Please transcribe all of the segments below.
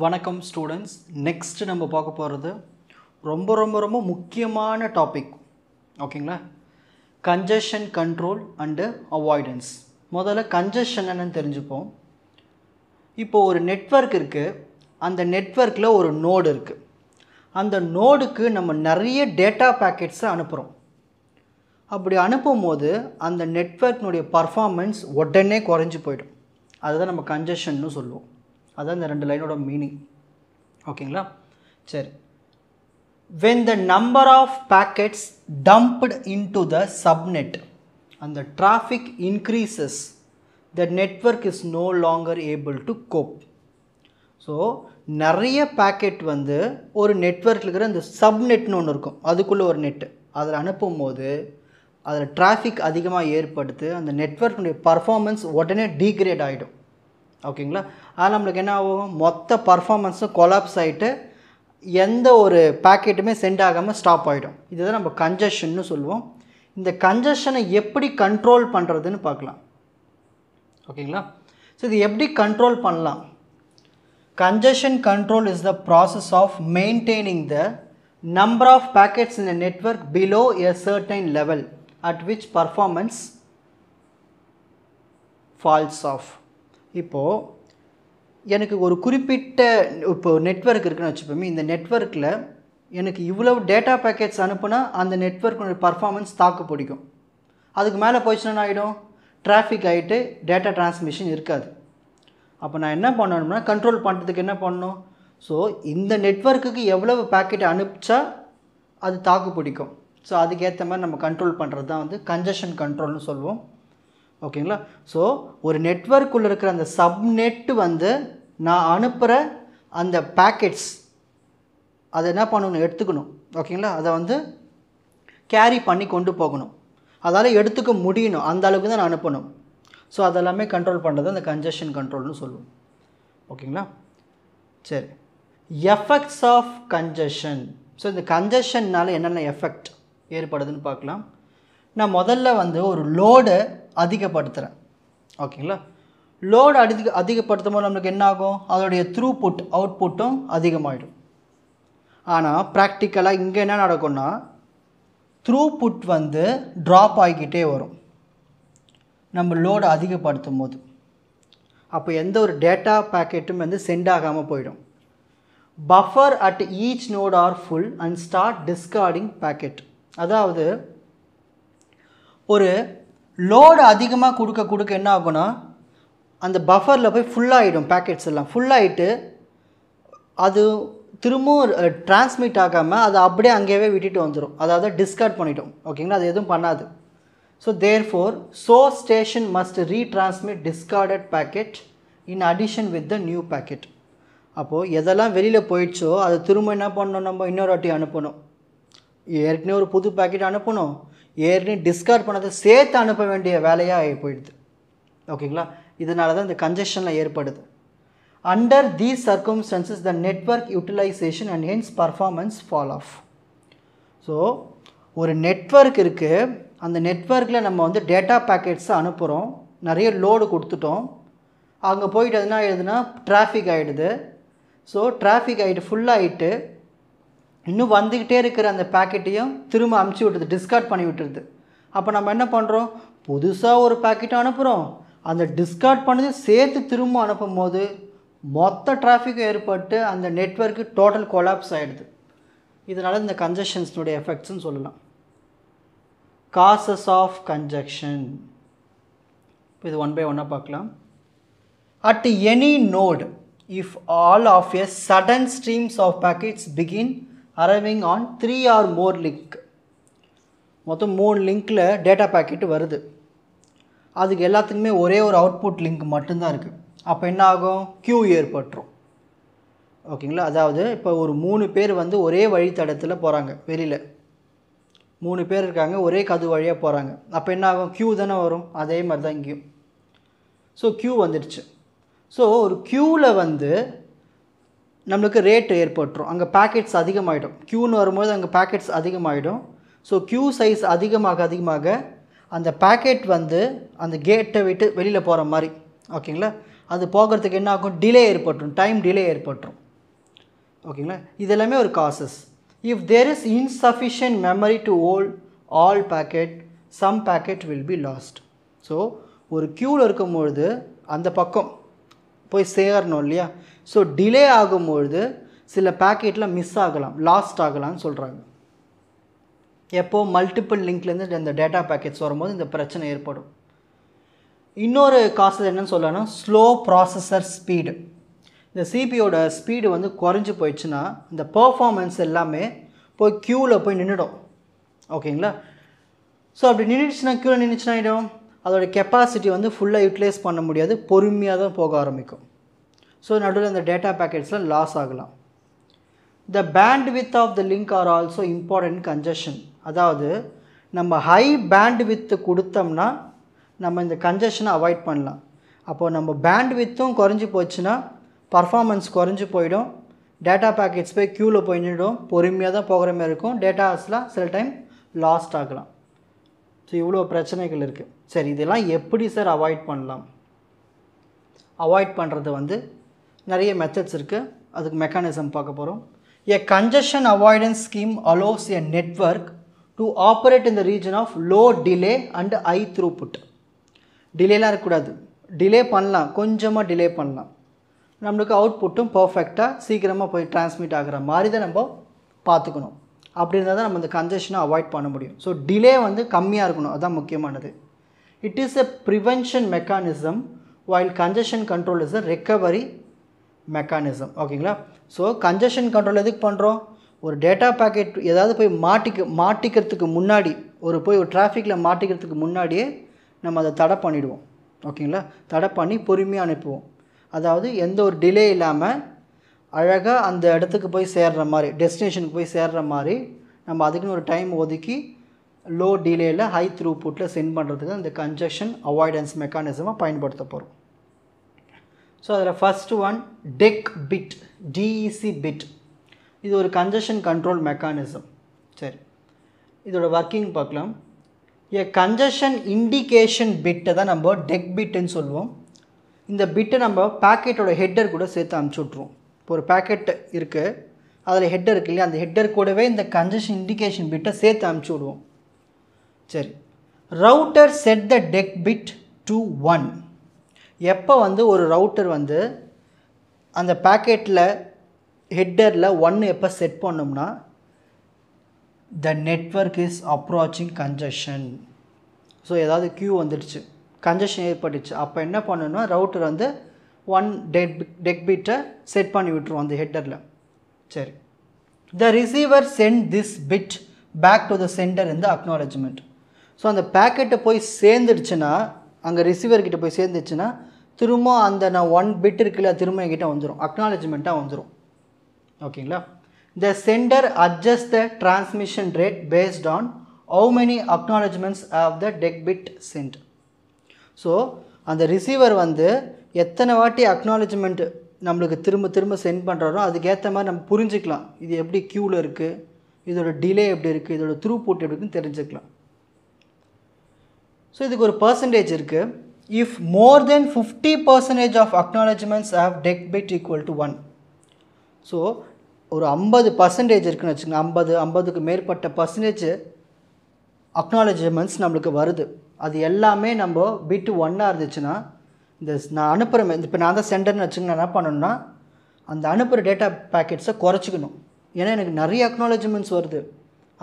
வணக்கம் students. Next நம்ம பார்க்க போகிறது ரொம்ப முக்கியமான டாபிக். ஓகேங்களா? Congestion control and avoidance. முதல்ல கன்ஜெஷன் என்னன்னு தெரிஞ்சுப்போம். இப்போ ஒரு நெட்வொர்க் இருக்குது. அந்த நெட்வொர்க்கில் ஒரு நோடு இருக்குது. அந்த நோடுக்கு நம்ம நிறைய டேட்டா பேக்கெட்ஸை அனுப்புகிறோம். அப்படி அனுப்பும்போது அந்த நெட்வொர்க்கினுடைய பர்ஃபார்மன்ஸ் உடனே குறைஞ்சி போயிடும். அதுதான் நம்ம கன்ஜெஷன்னு சொல்லுவோம். அதான் இந்த 2 லைனோட மீனிங். ஓகேங்களா? சரி. when the number of packets dumped into the subnet and the traffic increases, the network is no longer able to cope. So நிறைய பேக்கெட் வந்து ஒரு நெட்வொர்க்கில் இருக்கிற இந்த சப்நெட்னு ஒன்று இருக்கும், அதுக்குள்ளே ஒரு நெட்டு, அதில் அனுப்பும்போது அதில் டிராஃபிக் அதிகமாக ஏற்படுத்து அந்த நெட்வொர்க்கினுடைய பர்ஃபார்மன்ஸ் உடனே டீக்ரேட் ஆகிடும். ஓகேங்களா? அது நம்மளுக்கு என்ன ஆகும், மொத்த பர்ஃபார்மன்ஸும் கொலாப்ஸ் ஆகிட்டு எந்த ஒரு பேக்கெட்டுமே சென்ட் ஆகாமல் ஸ்டாப் ஆகிடும். இதுதான் நம்ம கன்ஜெஷன்னு சொல்லுவோம். இந்த கன்ஜெஷனை எப்படி கண்ட்ரோல் பண்ணுறதுன்னு பார்க்கலாம். ஓகேங்களா? ஸோ இது எப்படி கண்ட்ரோல் பண்ணலாம்? Congestion control is the process of maintaining the number of packets in the network below a certain level at which performance falls off. இப்போது எனக்கு ஒரு குறிப்பிட்ட நெட்வொர்க் இருக்குன்னு வச்சுப்போமே, இந்த நெட்வொர்க்கில் எனக்கு இவ்வளவு டேட்டா பேக்கெட்ஸ் அனுப்புனா அந்த நெட்வொர்க்குடைய பர்ஃபார்மன்ஸ் தாக்கு பிடிக்கும். அதுக்கு மேலே போயிடுச்சுன்னா ஆகிடும், டிராஃபிக் ஆகிட்டு டேட்டா டிரான்ஸ்மிஷன் இருக்காது. அப்போ நான் என்ன பண்ணணும்னா, கண்ட்ரோல் பண்ணுறதுக்கு என்ன பண்ணணும், ஸோ இந்த நெட்வொர்க்குக்கு எவ்வளவு பேக்கெட் அனுப்பிச்சா அது தாக்கு பிடிக்கும். ஸோ அதுக்கேற்ற மாதிரி நம்ம கண்ட்ரோல் பண்ணுறது தான் வந்து கன்ஜெஷன் கண்ட்ரோல்னு சொல்லுவோம். ஓகேங்களா? ஸோ ஒரு நெட்வொர்க்குள்ளே இருக்கிற அந்த சப்நெட்டு வந்து நான் அனுப்புகிற அந்த பேக்கெட்ஸ் அதை என்ன பண்ணணும், எடுத்துக்கணும். ஓகேங்களா? அதை வந்து கேரி பண்ணி கொண்டு போகணும், அதால் எடுத்துக்க முடியணும், அந்த அளவுக்கு தான் நான் அனுப்பணும். ஸோ அதெல்லாமே கண்ட்ரோல் பண்ணுறது அந்த கன்ஜெஷன் கண்ட்ரோல்னு சொல்லுவோம். ஓகேங்களா? சரி. Effects of congestion. ஸோ இந்த கன்ஜெஷன்னால் என்னென்ன எஃபெக்ட் ஏற்படுதுன்னு பார்க்கலாம். நான் முதல்ல வந்து ஒரு லோடை அதிகப்படுத்துகிறேன். ஓகேங்களா? லோடு அதிகப்படுத்தும் போது நம்மளுக்கு என்ன ஆகும், அதோடைய த்ரூபுட் அவுட்புட்டும் அதிகமாகிடும். ஆனால் ப்ராக்டிக்கலாக இங்கே என்ன நடக்கும்னா, த்ரூபுட் வந்து ட்ராப் ஆகிக்கிட்டே வரும் நம்ம லோடு அதிகப்படுத்தும் போது. அப்போ எந்த ஒரு டேட்டா பேக்கெட்டும் வந்து சென்ட் ஆகாமல் போயிடும். Buffer at each node are full and start discarding packet. அதாவது ஒரு லோடு அதிகமாக கொடுக்க என்ன ஆகும்னா, அந்த பஃபரில் போய் ஃபுல்லாகிடும், பேக்கெட்ஸ் எல்லாம் ஃபுல்லாகிட்டு அது திரும்பவும் டிரான்ஸ்மிட் ஆகாமல் அது அப்படியே அங்கேயே விட்டுட்டு வந்துடும், அதாவது டிஸ்கார்ட் பண்ணிட்டோம். ஓகேங்களா? அது எதுவும் பண்ணாது. So therefore source station must retransmit discarded packet in addition with the new packet. அப்போது எதெல்லாம் வெளியில் போயிடுச்சோ அதை திரும்ப என்ன பண்ணணும், நம்ம இன்னொரு வாட்டி அனுப்பணும். ஏற்கனவே ஒரு புது பேக்கெட் அனுப்பணும், ஏற்கனவே டிஸ்கார்ட் பண்ணதை சேர்த்து அனுப்ப வேண்டிய வேலையாக ஆகி போயிடுது. ஓகேங்களா? இதனால தான் இந்த கன்ஜெஷனில் ஏற்படுது. Under these circumstances the network utilisation and hence performance fall off. So ஒரு நெட்வொர்க் இருக்குது, அந்த நெட்வொர்க்கில் நம்ம வந்து டேட்டா பேக்கெட்ஸை அனுப்புகிறோம், நிறைய லோடு கொடுத்துட்டோம், அங்கே போயிட்டு எதுனா ஆகிடுதுன்னா டிராஃபிக் ஆகிடுது. ஸோ டிராஃபிக் ஆகிட்டு ஃபுல்லாகிட்டு இன்னும் வந்துக்கிட்டே இருக்கிற அந்த பேக்கெட்டையும் திரும்ப அமுச்சு விட்டுருது, டிஸ்கார்ட் பண்ணி விட்டுருது. அப்போ நம்ம என்ன பண்ணுறோம், புதுசாக ஒரு பேக்கெட்டை அனுப்புகிறோம், அந்த டிஸ்கார்ட் பண்ணது சேர்த்து திரும்ப அனுப்பும் போது மொத்த டிராஃபிக்கும் ஏற்பட்டு அந்த நெட்வொர்க்கு டோட்டல் கொலாப்ஸ் ஆகிடுது. இதனால் இந்த கன்ஜெஷன்ஸ்னுடைய எஃபெக்ட்ஸ்னு சொல்லலாம். Causes of congestion. இப்போ இது ஒன் பை ஒன்னாக பார்க்கலாம். At any node if all of a sudden streams of packets begin arriving on 3 or more link, மொத்தம் 3 லிங்க்கில் டேட்டா பேக்கெட் வருது, அதுக்கு எல்லாத்துக்குமே ஒரே ஒரு அவுட்புட் லிங்க் மட்டும்தான் இருக்குது. அப்போ என்ன ஆகும், க்யூ ஏற்பட்டுரும். ஓகேங்களா? அதாவது இப்போ ஒரு 3 பேர் வந்து ஒரே வழித்தடத்தில் போகிறாங்க, வெளியில் 3 பேர் இருக்காங்க, ஒரே கது வழியாக போகிறாங்க. அப்போ என்ன ஆகும், க்யூ தானே வரும். அதே மாதிரி தான் இங்கேயும். ஸோ க்யூ வந்துடுச்சு. ஸோ ஒரு க்யூவில் வந்து நம்மளுக்கு ரேட் ஏற்பட்டுரும், அங்கே பேக்கெட்ஸ் அதிகமாகிடும். க்யூன்னு வரும்போது அங்கே பேக்கெட்ஸ் அதிகமாகிடும். ஸோ க்யூ சைஸ் அதிகமாக அந்த பேக்கெட் வந்து அந்த கேட்டை விட்டு வெளியில் போகிற மாதிரி. ஓகேங்களா? அது போகிறதுக்கு என்ன ஆகும், டிலே ஏற்பட்டுரும், டைம் டிலே ஏற்பட்டுரும். ஓகேங்களா, இது எல்லாமே ஒரு causes. If there is insufficient memory to hold all packet, some packet will be lost. So ஒரு க்யூவில் இருக்கும்பொழுது அந்த பக்கம் போய் சேரணும் இல்லையா, ஸோ டிலே ஆகும்பொழுது சில பேக்கெட்டில் மிஸ் ஆகலாம், லாஸ்ட் ஆகலாம்னு சொல்கிறாங்க. எப்போது மல்டிபிள் லிங்க்லேருந்து இந்த டேட்டா பேக்கெட்ஸ் வரும்போது இந்த பிரச்சனை ஏற்படும். இன்னொரு காசஸ் என்னன்னு சொல்லலாம்னா ஸ்லோ ப்ராசஸர் ஸ்பீடு. இந்த சிபியோட ஸ்பீடு வந்து குறைஞ்சி போயிடுச்சுன்னா இந்த பர்ஃபார்மன்ஸ் எல்லாமே போய் க்யூவில் போய் நின்றுடும். ஓகேங்களா, ஸோ அப்படி நின்றுச்சுன்னா க்யூவில் நின்றுச்சுன்னா ஆகிடும், அதோடய கெப்பாசிட்டி வந்து ஃபுல்லாக யூட்டிலைஸ் பண்ண முடியாது, பொறுமையாக தான் போக ஆரம்பிக்கும். ஸோ நடுவில் அந்த டேட்டா பேக்கெட்ஸ்லாம் லாஸ் ஆகலாம். The bandwidth of the link are also important congestion. அதாவது நம்ம ஹை பேண்ட்வித்து கொடுத்தோம்னா நம்ம இந்த கன்ஜஷனை அவாய்ட் பண்ணலாம். அப்போது நம்ம பேண்ட்வித்தும் குறைஞ்சி போச்சுன்னா பர்ஃபார்மன்ஸ் குறைஞ்சி போயிடும், டேட்டா பேக்கெட்ஸ் போய் க்யூவில் போய் நின்றுடும், பொறுமையாக தான் போகிற மாதிரி இருக்கும், டேட்டாஸ்லாம் சில டைம் லாஸ்ட் ஆகலாம். ஸோ இவ்வளோ பிரச்சனைகள் இருக்குது. சரி, இதெல்லாம் எப்படி சார் அவாய்ட் பண்ணலாம்? அவாய்ட் பண்ணுறது வந்து நிறைய மெத்தட்ஸ் இருக்குது, அதுக்கு மெக்கானிசம் பார்க்க போகிறோம். A congestion avoidance scheme allows a network to operate in the region of low delay and high throughput. டிலேலாம் இருக்கக்கூடாது, டிலே பண்ணலாம், கொஞ்சமாக டிலே பண்ணலாம், நம்மளுக்கு அவுட்புட்டும் பர்ஃபெக்டாக சீக்கிரமாக போய் டிரான்ஸ்மிட் ஆகிற மாதிரி தான் நம்ம பார்த்துக்கணும். அப்படி இருந்தால் தான் நம்ம இந்த கன்ஜெஷனை அவாய்ட் பண்ண முடியும். ஸோ டிலே வந்து கம்மியாக இருக்கணும், அதுதான் முக்கியமானது. It is a prevention mechanism while congestion control is a recovery mechanism. ஓகேங்களா, ஸோ கன்ஜெஷன் கண்ட்ரோல் எதுக்கு பண்ணுறோம்? ஒரு டேட்டா பேக்கெட் ஏதாவது போய் மாட்டிக்கிறதுக்கு முன்னாடி, ஒரு டிராஃபிக்கில் மாட்டிக்கிறதுக்கு முன்னாடியே நம்ம அதை தடை பண்ணிவிடுவோம். ஓகேங்களா, தடை பண்ணி பொறுமையாக அனுப்புவோம். அதாவது எந்த ஒரு டிலே இல்லாமல் அழகாக அந்த இடத்துக்கு போய் சேர்ற மாதிரி, டெஸ்டினேஷனுக்கு போய் சேர்ற மாதிரி நம்ம அதுக்குன்னு ஒரு டைம் ஒதுக்கி லோ டிலேயில் ஹை த்ரூபுட்டில் சென்ட் பண்ணுறதுக்கு இந்த கன்ஜெஷன் அவாய்டன்ஸ் மெக்கானிசமாக பயன்படுத்த போகிறோம். ஸோ அதில் first one tech bit, DEC bit. இது ஒரு கன்ஜெஷன் கண்ட்ரோல் மெக்கானிசம். சரி, இதோட ஒர்க்கிங் பார்க்கலாம். ஏ கன்ஜெஷன் இண்டிகேஷன் பிட்டை தான் நம்ம டெக் பிட்டுன்னு சொல்லுவோம். இந்த பிட்டை நம்ம பேக்கெட்டோட ஹெட்டர் கூட சேர்த்து அனுப்பிச்சி விட்ருவோம். இப்போ ஒரு பேக்கெட் இருக்குது, அதில் ஹெட்டர் இருக்குது இல்லையா, அந்த ஹெட்டர் கூடவே இந்த கன்ஜெஷன் இண்டிகேஷன் பிட்டை சேர்த்து அனுப்பிச்சி விடுவோம். சரி, router set the DEC bit to 1. எப்போ வந்து ஒரு ரவுட்டர் வந்து அந்த பேக்கெட்டில் ஹெட்டரில் 1 எப்போ செட் பண்ணோம்னா த network is approaching congestion. So ஏதாவது க்யூ வந்துடுச்சு, கன்ஜெஷன் ஏற்பட்டுச்சு, அப்போ என்ன பண்ணணும்னா ரவுட்டர் வந்து 1 டெக் பிட்டை செட் பண்ணி விட்டுருவோம் அந்த ஹெட்டரில். சரி, the receiver sent this bit back to the sender in the acknowledgement. So அந்த பேக்கெட்டை போய் சேர்ந்துடுச்சுன்னா, அங்கே ரிசீவர்கிட்ட போய் சேர்ந்துச்சுன்னா திரும்ப அந்த நான் 1 பிட் இருக்குல்ல திரும்ப என்கிட்ட வந்துடும், அக்னாலஜ்மெண்ட்டாக வந்துடும். ஓகேங்களா, the sender adjust the transmission rate based on how many acknowledgements of the DEC bit sent. So அந்த ரிசீவர் வந்து எத்தனை வாட்டி அக்னாலஜ்மெண்ட் நம்மளுக்கு திரும்ப திரும்ப சென்ட் பண்ணுறாரோ அதுக்கேற்ற மாதிரி நம்ம புரிஞ்சுக்கலாம், இது எப்படி க்யூவில் இருக்குது, இதோட டிலே எப்படி இருக்குது, இதோட த்ரூபுட் எப்படி இருக்குன்னு தெரிஞ்சுக்கலாம். ஸோ இதுக்கு ஒரு பர்சன்டேஜ் இருக்குது. If more then 50% of acknowledgements of DEC bit equal to 1. So ஒரு 50% இருக்குன்னு வச்சுக்கோங்க, 50க்கு மேற்பட்ட பர்சன்டேஜ் அக்னாலஜ்மெண்ட்ஸ் நம்மளுக்கு வருது, அது எல்லாமே நம்ம பிட்டு 1ஆக இருந்துச்சுன்னா இந்த நான் அனுப்புகிறேன், இப்போ நான் தான் சென்டர்னு வச்சுக்கோங்க, நான் என்ன பண்ணணும்னா அந்த அனுப்புகிற டேட்டா பேக்கெட்ஸை குறைச்சிக்கணும். ஏன்னா எனக்கு நிறைய அக்னாலஜ்மெண்ட்ஸ் வருது,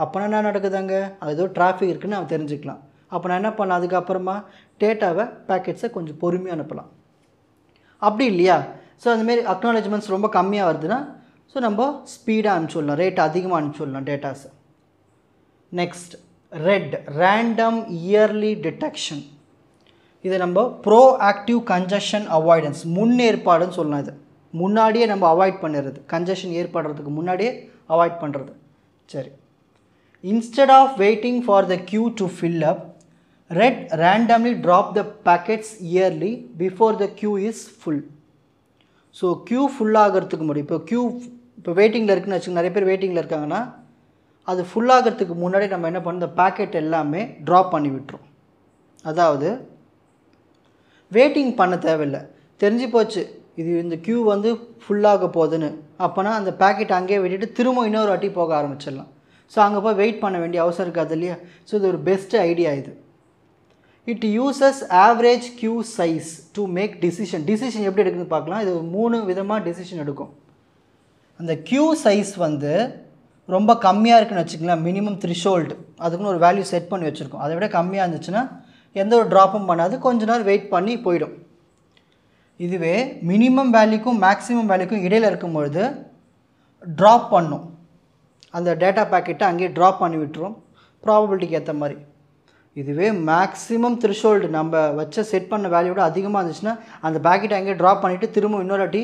அப்போனா என்ன நடக்குதாங்க, அது ஏதோ டிராஃபிக் இருக்குதுன்னு நான் தெரிஞ்சுக்கலாம். அப்போ நான் என்ன பண்ணலாம், அதுக்கப்புறமா டேட்டாவை பேக்கெட்ஸை கொஞ்சம் பொறுமையாக அனுப்பலாம். அப்படி இல்லையா, ஸோ அந்தமாரி அக்னாலஜ்மெண்ட்ஸ் ரொம்ப கம்மியாக வருதுன்னா ஸோ நம்ம ஸ்பீடாக அனுப்பிச்சுடலாம், ரேட் அதிகமாக அனுப்பிச்சுடலாம் டேட்டாஸை. Next RED, random early detection. இதை நம்ம ப்ரோ ஆக்டிவ் கன்ஜெஷன் அவாய்டன்ஸ், முன்னேற்பாடுன்னு சொல்லலாம். இது முன்னாடியே நம்ம அவாய்ட் பண்ணிடுறது, கன்ஜெஷன் ஏற்படுறதுக்கு முன்னாடியே அவாய்ட் பண்ணுறது. சரி, instead of waiting for the queue to fill up, red randomly drop the packets yearly before the queue is full. So queue full ஆகிறதுக்கு முடியும், இப்போ வெயிட்டிங்கில் இருக்குன்னு வச்சுக்கோங்க, நிறைய பேர் வெயிட்டிங்கில் இருக்காங்கன்னா அது ஃபுல்லாகிறதுக்கு முன்னாடி நம்ம என்ன பண்ணோம், இந்த பேக்கெட் எல்லாமே ட்ராப் பண்ணி விட்டுரும். அதாவது வெயிட்டிங் பண்ண தேவையில்லை, தெரிஞ்சு போச்சு இது இந்த க்யூ வந்து ஃபுல்லாக போகுதுன்னு, அப்போனா அந்த பேக்கெட் அங்கேயே விட்டுட்டு திரும்ப இன்னொரு வாட்டி போக ஆரம்பிச்சிடலாம். ஸோ அங்கே போய் வெயிட் பண்ண வேண்டிய அவசரம் இருக்காது இல்லையா. ஸோ இது ஒரு பெஸ்ட் ஐடியா இது. It uses average queue size to make decision எப்படி எடுக்குதுன்னு பார்க்கலாம். இது 3 விதமாக டிசிஷன் எடுக்கும். அந்த க்யூ சைஸ் வந்து ரொம்ப கம்மியாக இருக்குன்னு வச்சுக்கலாம், மினிமம் த்ரிஷோல்டு, அதுக்குன்னு ஒரு வேல்யூ செட் பண்ணி வச்சுருக்கோம். அதை விட கம்மியாக இருந்துச்சுன்னா எந்த ஒரு ட்ராப்பும் பண்ணாது, கொஞ்ச நேரம் வெயிட் பண்ணி போயிடும். இதுவே மினிமம் வேல்யூக்கும் மேக்ஸிமம் வேல்யூக்கும் இடையில் இருக்கும்பொழுது ட்ராப் பண்ணும், அந்த டேட்டா பேக்கெட்டை அங்கேயே ட்ராப் பண்ணி விட்டுரும் ப்ராபபிலிட்டிக்கு ஏற்ற மாதிரி. இதுவே மேக்ஸிமம் த்ரிஷோல்டு நம்ம வச்ச செட் பண்ண வேல்யூவோட அதிகமாக இருந்துச்சுன்னா அந்த பேக்கெட்டை அங்கேயே ட்ராப் பண்ணிவிட்டு திரும்ப இன்னொரு வாட்டி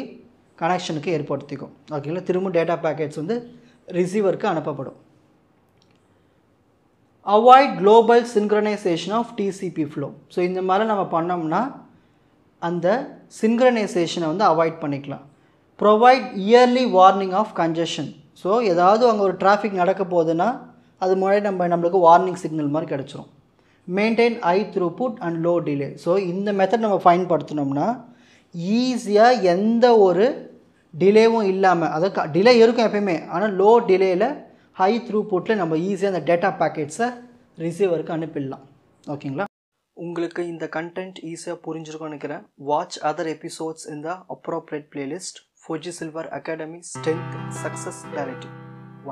கனெக்ஷனுக்கு ஏற்படுத்திக்கும். ஓகேங்களா. திரும்ப டேட்டா பேக்கெட்ஸ் வந்து ரிசீவருக்கு அனுப்பப்படும். Avoid global synchronisation of TCP flow. So இந்த மாதிரி நம்ம பண்ணோம்னா அந்த சின்க்ரனைசேஷனை வந்து அவாய்ட் பண்ணிக்கலாம். Provide early warning of congestion. So ஏதாவது அங்கே ஒரு டிராஃபிக் நடக்க போகுதுன்னா அது முன்னாடி நம்மளுக்கு வார்னிங் சிக்னல் மாதிரி கிடச்சிரும். Maintain high throughput and low delay. So இந்த மெத்தட் நம்ம பயன்படுத்தினோம்னா ஈஸியாக எந்த ஒரு டிலேவும் இல்லாமல், அதாவது டிலே இருக்கும் எப்பயுமே, ஆனால் லோ டிலேயில் ஹை த்ரூபுட்டில் நம்ம ஈஸியாக அந்த டேட்டா பேக்கெட்ஸை ரிசீவருக்கு அனுப்பிடலாம். ஓகேங்களா. உங்களுக்கு இந்த கண்டென்ட் ஈஸியாக புரிஞ்சிருக்கும்னு நினைக்கிறேன். வாட்ச் அதர் எபிசோட்ஸ் இன் த appropriate playlist. Fuji silver academy strength success clarity.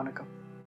வணக்கம்.